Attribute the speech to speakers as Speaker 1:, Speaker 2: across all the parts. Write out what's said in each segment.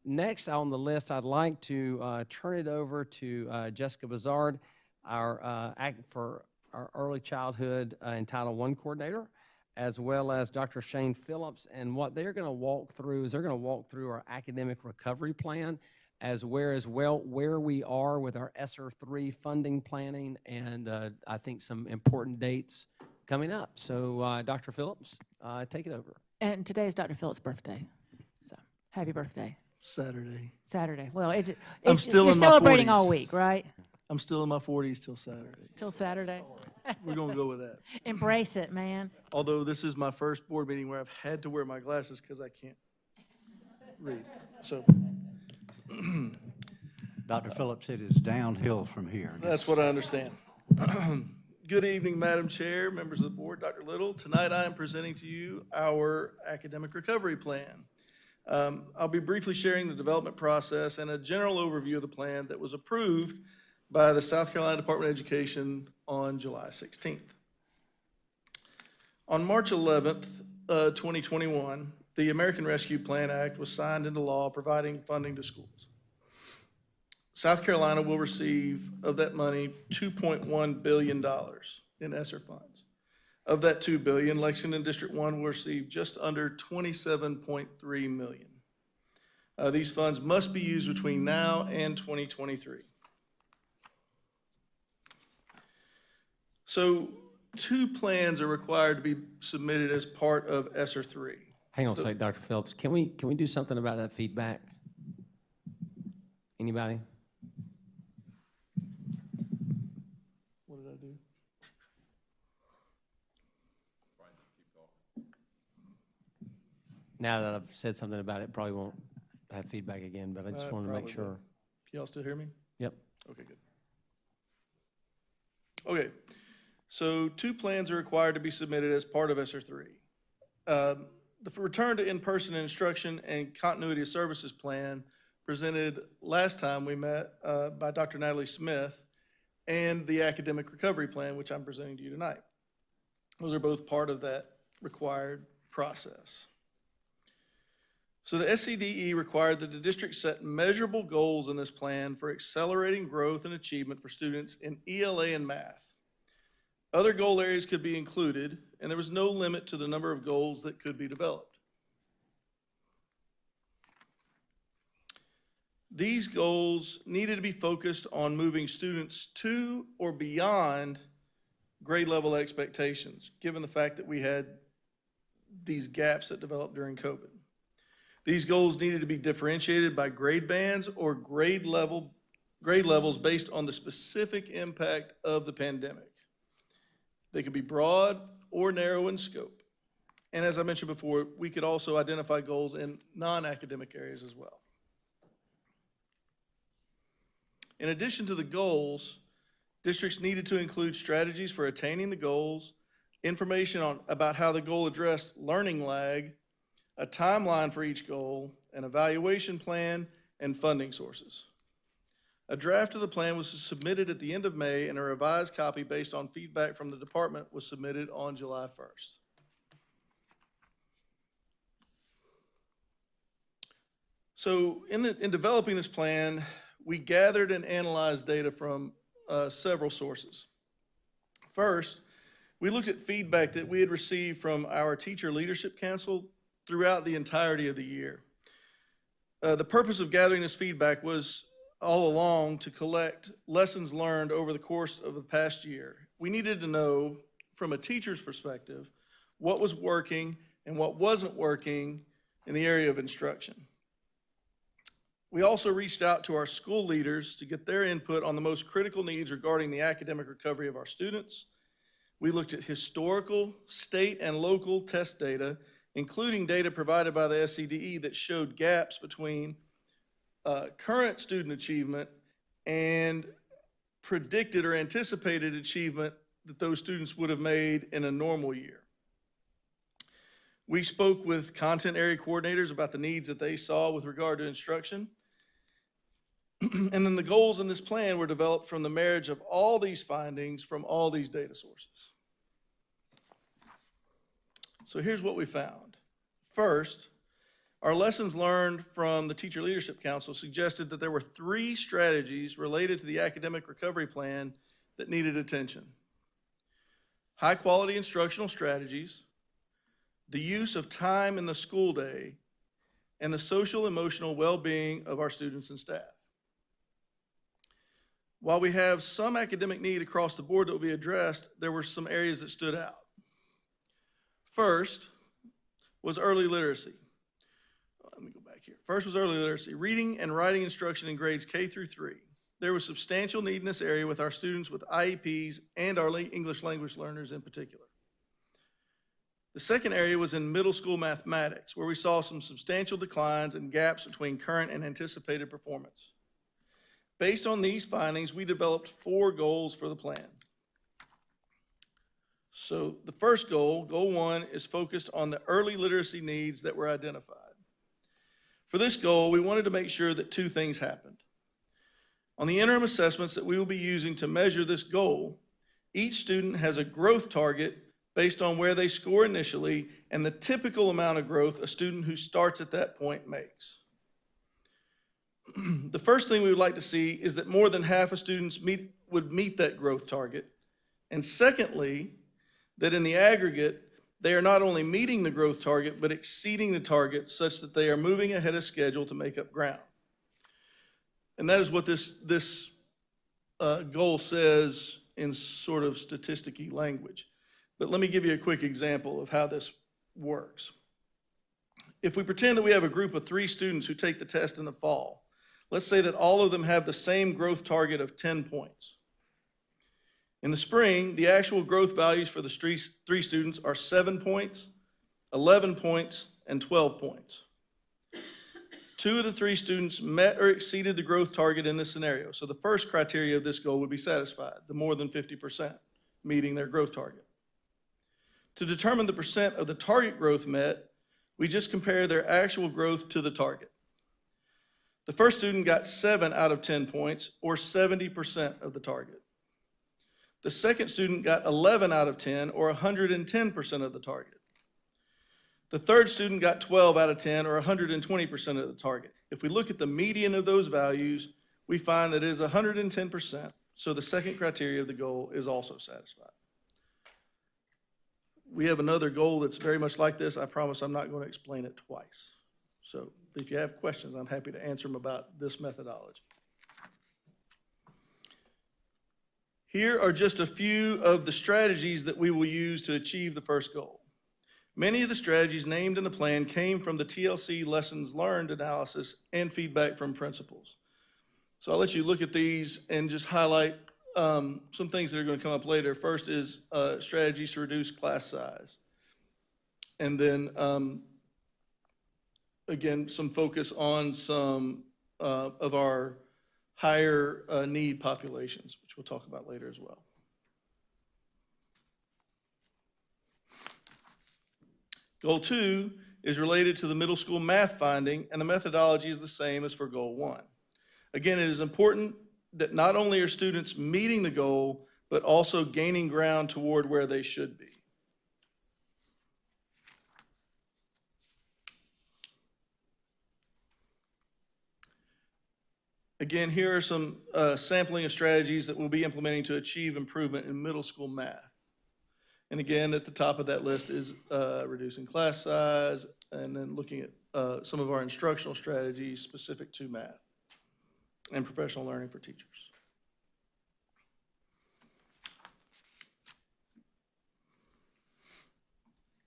Speaker 1: Next on the list, I'd like to turn it over to Jessica Bazard, for our early childhood Entitled One coordinator, as well as Dr. Shane Phillips. And what they're going to walk through is they're going to walk through our academic recovery plan, as well where we are with our ESSER 3 funding planning, and I think some important dates coming up. So Dr. Phillips, take it over.
Speaker 2: And today is Dr. Phillips' birthday, so happy birthday.
Speaker 3: Saturday.
Speaker 2: Well,
Speaker 3: I'm still
Speaker 2: you're
Speaker 3: in my
Speaker 2: celebrating
Speaker 3: 40s.
Speaker 2: all week, right?
Speaker 3: I'm still in my 40s till Saturday.
Speaker 2: Till Saturday.
Speaker 3: We're going to go with that.
Speaker 2: Embrace it, man.
Speaker 3: Although this is my first board meeting where I've had to wear my glasses because I can't read. So
Speaker 4: Dr. Phillips, it is downhill from here.
Speaker 3: that's what I understand. Good evening, Madam Chair, members of the board, Dr. Little. Tonight I am presenting to you our academic recovery plan. I'll be briefly sharing the development process and a general overview of the plan that was approved by the South Carolina Department of Education on July 16th. On March 11th, 2021, the American Rescue Plan Act was signed into law providing funding to schools. South Carolina will receive of that money $2.1 billion in ESSER funds. Of that $2 billion, Lexington District One will receive just under $27.3 million. These funds must be used between now and 2023. So 2 plans are required to be submitted as part of ESSER 3.
Speaker 1: Hang on a second, Dr. Phillips. Can we do something about that feedback? Anybody?
Speaker 3: What did I do?
Speaker 1: Now that I've said something about it, probably won't have feedback again, but I just wanted to make
Speaker 3: Probably
Speaker 1: sure.
Speaker 3: will. Can y'all still hear me?
Speaker 1: Yep.
Speaker 3: Okay, good. Okay, so 2 plans are required to be submitted as part of ESSER 3. The return to in-person instruction and continuity of services plan presented last time we met by Dr. Natalie Smith, and the academic recovery plan, which I'm presenting to you tonight. Those are both part of that required process. So the SCDE required that the district set measurable goals in this plan for accelerating growth and achievement for students in ELA and math. Other goal areas could be included, and there was no limit to the number of goals that could be developed. These goals needed to be focused on moving students to or beyond grade level expectations, given the fact that we had these gaps that developed during COVID. These goals needed to be differentiated by grade bands or grade levels based on the specific impact of the pandemic. They could be broad or narrow in scope. And as I mentioned before, we could also identify goals in non-academic areas as well. In addition to the goals, districts needed to include strategies for attaining the goals, information about how the goal addressed learning lag, a timeline for each goal, an evaluation plan, and funding sources. A draft of the plan was submitted at the end of May, and a revised copy based on feedback from the department was submitted on July 1st. So in developing this plan, we gathered and analyzed data from several sources. First, we looked at feedback that we had received from our Teacher Leadership Council throughout the entirety of the year. The purpose of gathering this feedback was all along to collect lessons learned over the course of the past year. We needed to know, from a teacher's perspective, what was working and what wasn't working in the area of instruction. We also reached out to our school leaders to get their input on the most critical needs regarding the academic recovery of our students. We looked at historical, state, and local test data, including data provided by the SCDE that showed gaps between current student achievement and predicted or anticipated achievement that those students would have made in a normal year. We spoke with content area coordinators about the needs that they saw with regard to instruction. And then the goals in this plan were developed from the marriage of all these findings from all these data sources. So here's what we found. First, Our lessons learned from the Teacher Leadership Council suggested that there were 3 strategies related to the academic recovery plan that needed attention. High-quality instructional strategies, the use of time in the school day, and the social emotional well-being of our students and staff. While we have some academic need across the board that will be addressed, there were some areas that stood out. First was early literacy. Let me go back here. First was early literacy, reading and writing instruction in grades K through 3. There was substantial need in this area with our students with IEPs and our English language learners in particular. The second area was in middle school mathematics, where we saw some substantial declines and gaps between current and anticipated performance. Based on these findings, we developed 4 goals for the plan. So the first goal, goal 1, is focused on the early literacy needs that were identified. For this goal, we wanted to make sure that 2 things happened. On the interim assessments that we will be using to measure this goal, each student has a growth target based on where they score initially and the typical amount of growth a student who starts at that point makes. The first thing we would like to see is that more than half of students would meet that growth target. And secondly, that in the aggregate, they are not only meeting the growth target, but exceeding the target such that they are moving ahead of schedule to make up ground. And that is what this goal says in sort of statisticky language. But let me give you a quick example of how this works. If we pretend that we have a group of 3 students who take the test in the fall, let's say that all of them have the same growth target of 10 points. In the spring, the actual growth values for the 3 students are 7 points, 11 points, and 12 points. 2 of the 3 students met or exceeded the growth target in this scenario. So the first criteria of this goal would be satisfied, the more than 50% meeting their growth target. To determine the percent of the target growth met, we just compare their actual growth to the target. The first student got 7 out of 10 points, or 70% of the target. The second student got 11 out of 10, or 110% of the target. The third student got 12 out of 10, or 120% of the target. If we look at the median of those values, we find that it is 110%, so the second criteria of the goal is also satisfied. We have another goal that's very much like this. I promise I'm not going to explain it twice. So if you have questions, I'm happy to answer them about this methodology. Here are just a few of the strategies that we will use to achieve the first goal. Many of the strategies named in the plan came from the TLC lessons learned analysis and feedback from principals. So I'll let you look at these and just highlight some things that are going to come up later. First is strategies to reduce class size. And then, again, some focus on some of our higher need populations, which we'll talk about later as well. Goal 2 is related to the middle school math finding, and the methodology is the same as for Goal 1. Again, it is important that not only are students meeting the goal, but also gaining ground toward where they should be. Again, here are some sampling of strategies that we'll be implementing to achieve improvement in middle school math. And again, at the top of that list is reducing class size, and then looking at some of our instructional strategies specific to math and professional learning for teachers.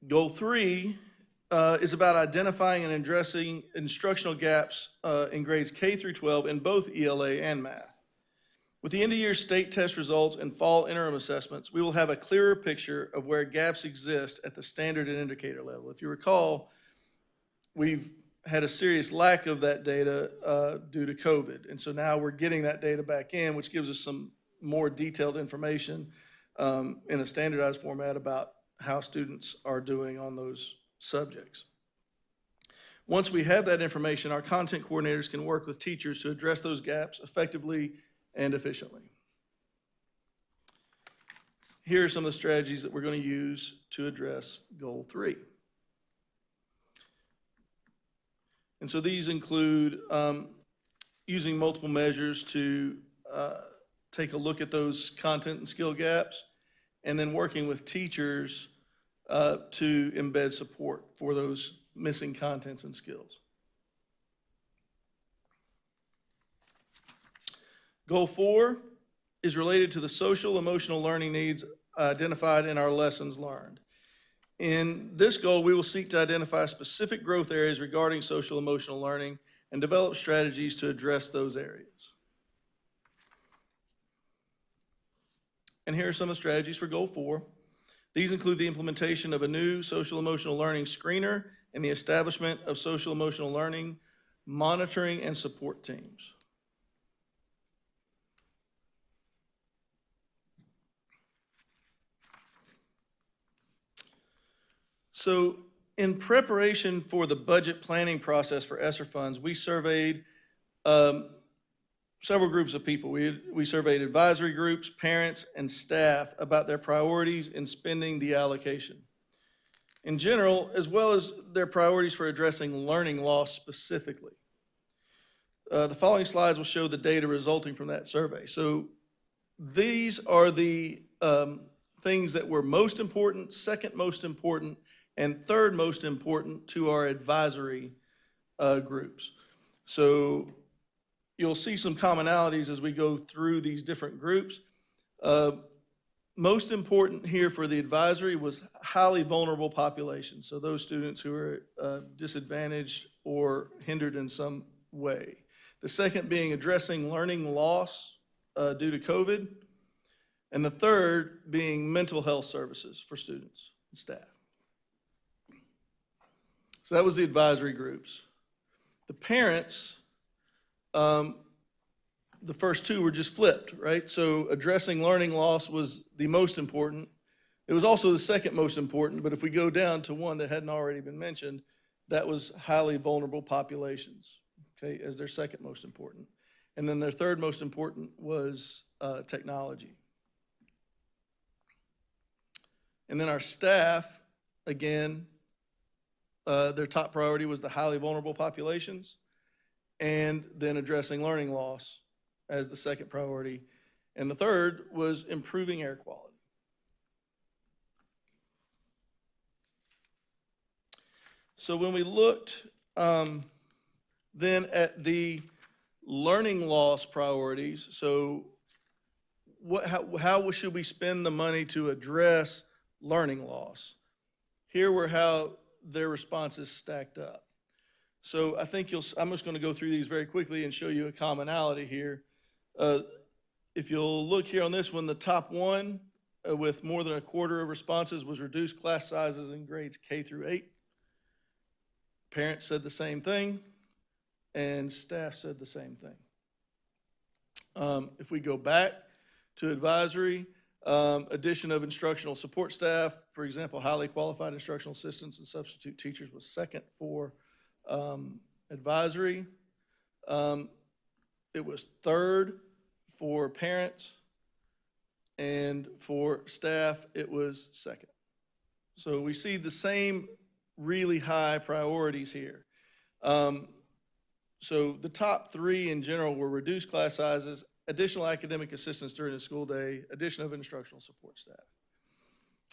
Speaker 3: Goal 3 is about identifying and addressing instructional gaps in grades K through 12 in both ELA and math. With the end-of-year state test results and fall interim assessments, we will have a clearer picture of where gaps exist at the standard and indicator level. If you recall, we've had a serious lack of that data due to COVID. And so now we're getting that data back in, which gives us some more detailed information in a standardized format about how students are doing on those subjects. Once we have that information, our content coordinators can work with teachers to address those gaps effectively and efficiently. Here are some of the strategies that we're going to use to address Goal 3. And so these include using multiple measures to take a look at those content and skill gaps, and then working with teachers to embed support for those missing contents and skills. Goal 4 is related to the social emotional learning needs identified in our lessons learned. In this goal, we will seek to identify specific growth areas regarding social emotional learning and develop strategies to address those areas. And here are some of the strategies for Goal 4. These include the implementation of a new social emotional learning screener and the establishment of social emotional learning monitoring and support teams. So in preparation for the budget planning process for ESSER funds, we surveyed several groups of people. We surveyed advisory groups, parents, and staff about their priorities in spending the allocation in general, as well as their priorities for addressing learning loss specifically. The following slides will show the data resulting from that survey. So these are the things that were most important, second most important, and third most important to our advisory groups. So you'll see some commonalities as we go through these different groups. Most important here for the advisory was highly vulnerable populations, so those students who are disadvantaged or hindered in some way. The second being addressing learning loss due to COVID, and the third being mental health services for students and staff. So that was the advisory groups. The parents, the first two were just flipped, right? So addressing learning loss was the most important. It was also the second most important, but if we go down to one that hadn't already been mentioned, that was highly vulnerable populations, okay, as their second most important. And then their third most important was technology. And then our staff, again, their top priority was the highly vulnerable populations, and then addressing learning loss as the second priority. And the third was improving air quality. So when we looked then at the learning loss priorities, so how should we spend the money to address learning loss? Here were how their responses stacked up. So I think I'm just going to go through these very quickly and show you a commonality here. If you'll look here on this one, the top one with more than a quarter of responses was reduced class sizes in grades K through 8. Parents said the same thing, and staff said the same thing. If we go back to advisory, addition of instructional support staff, for example, highly qualified instructional assistants and substitute teachers was second for advisory. It was third for parents, and for staff, it was second. So we see the same really high priorities here. So the top three in general were reduced class sizes, additional academic assistance during the school day, addition of instructional support staff.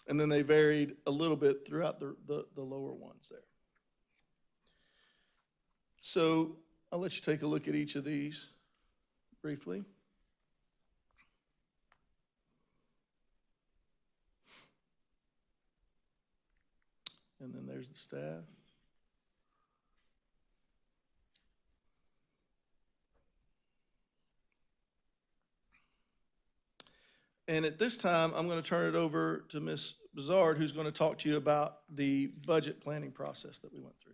Speaker 3: And then they varied a little bit throughout the lower ones there. So I'll let you take a look at each of these briefly. And then there's the staff. And at this time, I'm going to turn it over to Ms. Bizard, who's going to talk to you about the budget planning process that we went through.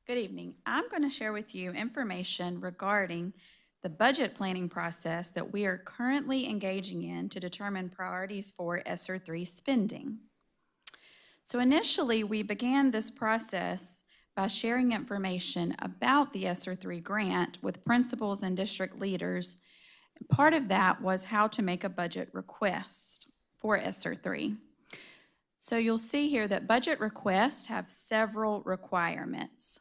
Speaker 5: Good evening. I'm going to share with you information regarding the budget planning process that we are currently engaging in to determine priorities for ESSER 3 spending. So initially, we began this process by sharing information about the ESSER 3 grant with principals and district leaders. Part of that was how to make a budget request for ESSER 3. So you'll see here that budget requests have several requirements.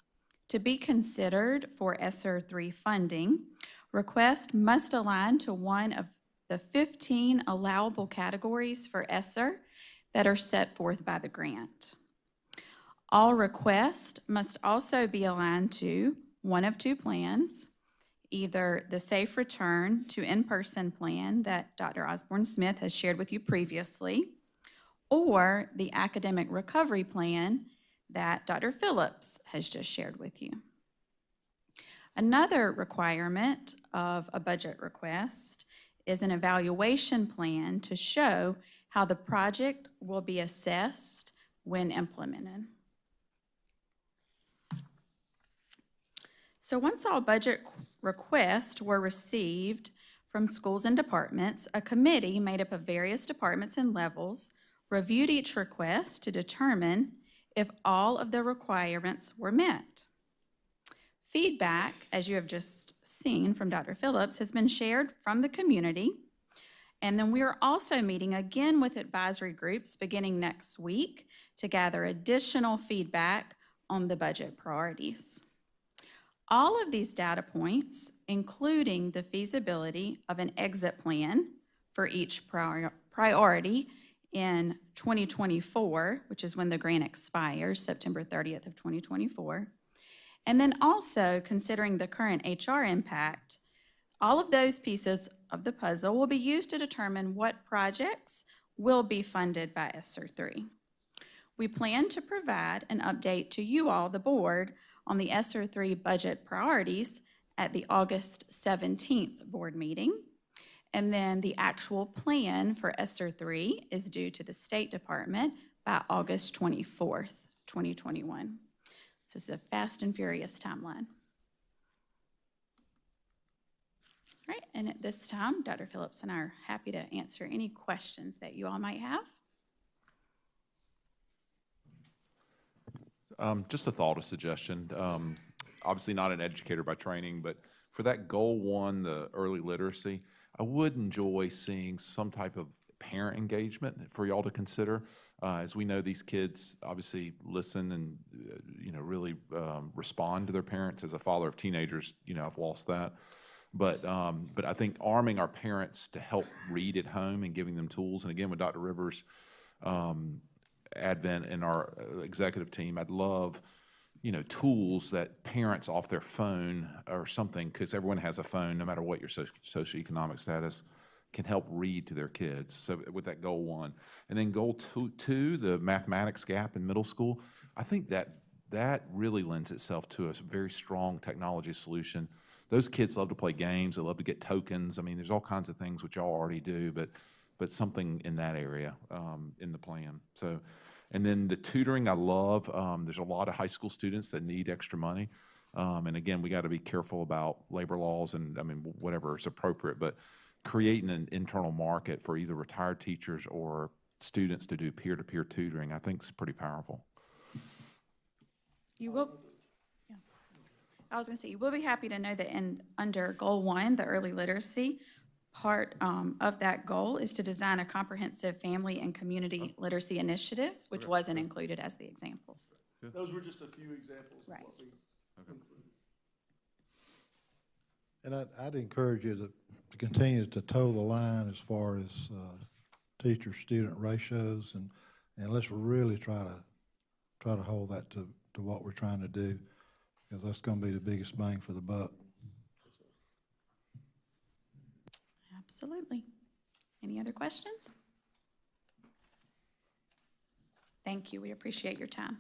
Speaker 5: To be considered for ESSER 3 funding, requests must align to one of the 15 allowable categories for ESSER that are set forth by the grant. All requests must also be aligned to one of two plans, either the Safe Return to In-Person plan that Dr. Osborne Smith has shared with you previously, or the Academic Recovery Plan that Dr. Phillips has just shared with you. Another requirement of a budget request is an evaluation plan to show how the project will be assessed when implemented. So once all budget requests were received from schools and departments, a committee made up of various departments and levels reviewed each request to determine if all of the requirements were met. Feedback, as you have just seen from Dr. Phillips, has been shared from the community. And then we are also meeting again with advisory groups beginning next week to gather additional feedback on the budget priorities. All of these data points, including the feasibility of an exit plan for each priority in 2024, which is when the grant expires, September 30th of 2024, and then also considering the current HR impact, all of those pieces of the puzzle will be used to determine what projects will be funded by ESSER 3. We plan to provide an update to you all, the board, on the ESSER 3 budget priorities at the August 17th board meeting. And then the actual plan for ESSER 3 is due to the State Department by August 24th, 2021. So it's a fast and furious timeline. All right, and at this time, Dr. Phillips and I are happy to answer any questions that you all might have.
Speaker 6: Just a thought, a suggestion. Obviously not an educator by training, but for that goal 1, the early literacy, I would enjoy seeing some type of parent engagement for y'all to consider. As we know, these kids obviously listen and really respond to their parents. As a father of teenagers, I've lost that. But I think arming our parents to help read at home and giving them tools, and again with Dr. Rivers' advent in our executive team, I'd love tools that parents off their phone or something, because everyone has a phone, no matter what your socioeconomic status, can help read to their kids. So with that goal 1. And then goal 2, the mathematics gap in middle school, I think that really lends itself to a very strong technology solution. Those kids love to play games. They love to get tokens. I mean, there's all kinds of things which y'all already do, but something in that area in the plan. So, and then the tutoring I love. There's a lot of high school students that need extra money. And again, we got to be careful about labor laws and whatever is appropriate, but creating an internal market for either retired teachers or students to do peer-to-peer tutoring, I think is pretty powerful.
Speaker 5: You will, yeah. I was going to say, you will be happy to know that under Goal 1, the early literacy, part of that goal is to design a comprehensive family and community literacy initiative, which wasn't included as the examples.
Speaker 3: Those were just a few examples of
Speaker 5: Right.
Speaker 3: what we included.
Speaker 7: And I'd encourage you to continue to toe the line as far as teacher-student ratios, and let's really try to hold that to what we're trying to do, because that's going to be the biggest bang for the buck.
Speaker 5: Absolutely. Any other questions? Thank you. We appreciate your time.